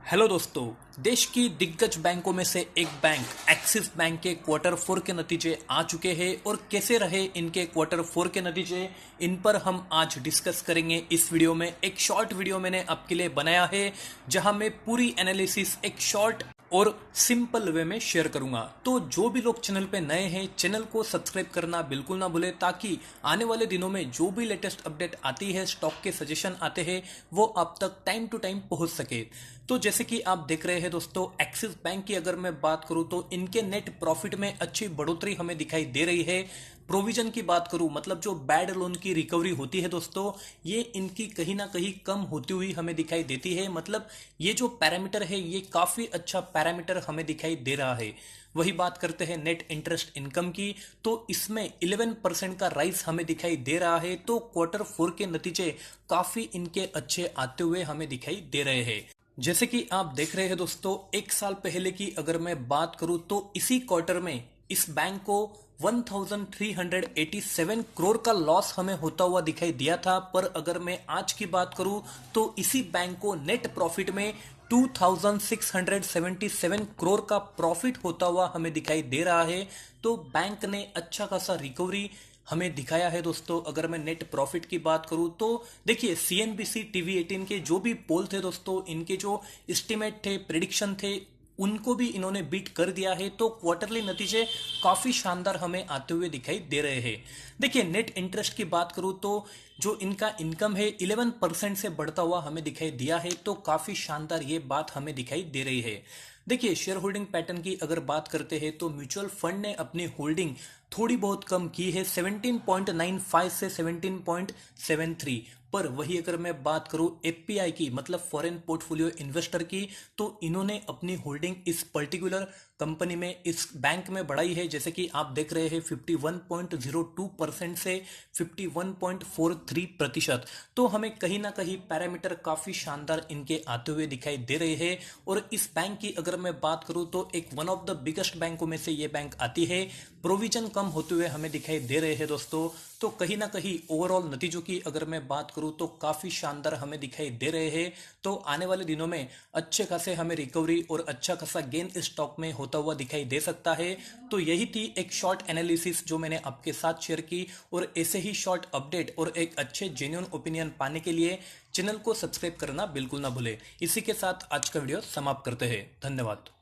Hello दोस्तों। देश की दिग्गज बैंकों में से एक बैंक एक्सिस बैंक के क्वार्टर फोर के नतीजे आ चुके हैं और कैसे रहे इनके क्वार्टर फोर के नतीजे, इन पर हम आज डिस्कस करेंगे इस वीडियो में। एक शॉर्ट वीडियो मैंने आपके लिए बनाया है जहां मैं पूरी एनालिसिस एक शॉर्ट और सिंपल वे में शेयर करूंगा। तो जो भी लोग चैनल पे नए हैं, चैनल को सब्सक्राइब करना बिल्कुल ना भूले, ताकि आने वाले दिनों में जो भी लेटेस्ट अपडेट आती है, स्टॉक के सजेशन आते हैं, वो आप तक टाइम टू टाइम पहुंच सके। तो जैसे कि आप देख रहे हैं दोस्तों, एक्सिस बैंक की अगर मैं बात करूं तो इनके नेट प्रॉफिट में अच्छी बढ़ोतरी हमें दिखाई दे रही है। प्रोविजन की बात करूं, मतलब जो बैड लोन की रिकवरी होती है दोस्तों, ये इनकी कहीं ना कहीं कम होती हुई हमें दिखाई देती है। मतलब ये जो पैरामीटर है, ये काफी अच्छा पैरामीटर हमें दिखाई दे रहा है। वही बात करते हैं नेट इंटरेस्ट इनकम की, तो इसमें 11% का राइज हमें दिखाई दे रहा है। तो क्वार्टर फोर के नतीजे काफी इनके अच्छे आते हुए हमें दिखाई दे रहे हैं। जैसे कि आप देख रहे हैं दोस्तों, एक साल पहले की अगर मैं बात करूं तो इसी क्वार्टर में इस बैंक को 1387 करोड़ का लॉस हमें होता हुआ दिखाई दिया था। पर अगर मैं आज की बात करूं तो इसी बैंक को नेट प्रॉफिट में 2677 करोड़ का प्रॉफिट होता हुआ हमें दिखाई दे रहा है। तो बैंक ने अच्छा खासा रिकवरी हमें दिखाया है दोस्तों। अगर मैं नेट प्रॉफिट की बात करूं तो देखिए, सीएनबीसी टीवी 18 के जो भी पोल थे दोस्तों, इनके जो एस्टिमेट थे, प्रिडिक्शन थे, उनको भी इन्होंने बीट कर दिया है। तो क्वार्टरली नतीजे काफी शानदार हमें आते हुए दिखाई दे रहे हैं। देखिए, नेट इंटरेस्ट की बात करूं तो जो इनका इनकम है 11% से बढ़ता हुआ हमें दिखाई दिया है। तो काफी शानदार ये बात हमें दिखाई दे रही है। देखिए, शेयर होल्डिंग पैटर्न की अगर बात करते हैं तो म्यूचुअल फंड ने अपनी होल्डिंग थोड़ी बहुत कम की है, 17.95 से 17.73 पर। वही अगर मैं बात करूं एफपीआई की, मतलब फॉरेन पोर्टफोलियो इन्वेस्टर की, तो इन्होंने अपनी होल्डिंग इस पर्टिकुलर कंपनी में, इस बैंक में बढ़ाई है। जैसे कि आप देख रहे हैं 51.02% से 51.43%। तो हमें कहीं ना कहीं पैरामीटर काफी शानदार इनके आते हुए दिखाई दे रहे हैं। और इस बैंक की अगर मैं बात करूं तो एक वन ऑफ द बिगेस्ट बैंकों में से ये बैंक आती है। प्रोविजन कम होते हुए हमें दिखाई दे रहे हैं दोस्तों। तो कहीं ना कहीं ओवरऑल नतीजों की अगर मैं बात करूं तो काफी शानदार हमें दिखाई दे रहे हैं। तो आने वाले दिनों में अच्छे खासे हमें रिकवरी और अच्छा खासा गेन इस स्टॉक में होता हुआ दिखाई दे सकता है। तो यही थी एक शॉर्ट एनालिसिस जो मैंने आपके साथ शेयर की। और ऐसे ही शॉर्ट अपडेट और एक अच्छे जेन्युइन ओपिनियन पाने के लिए चैनल को सब्सक्राइब करना बिल्कुल ना भूले। इसी के साथ आज का वीडियो समाप्त करते हैं। धन्यवाद।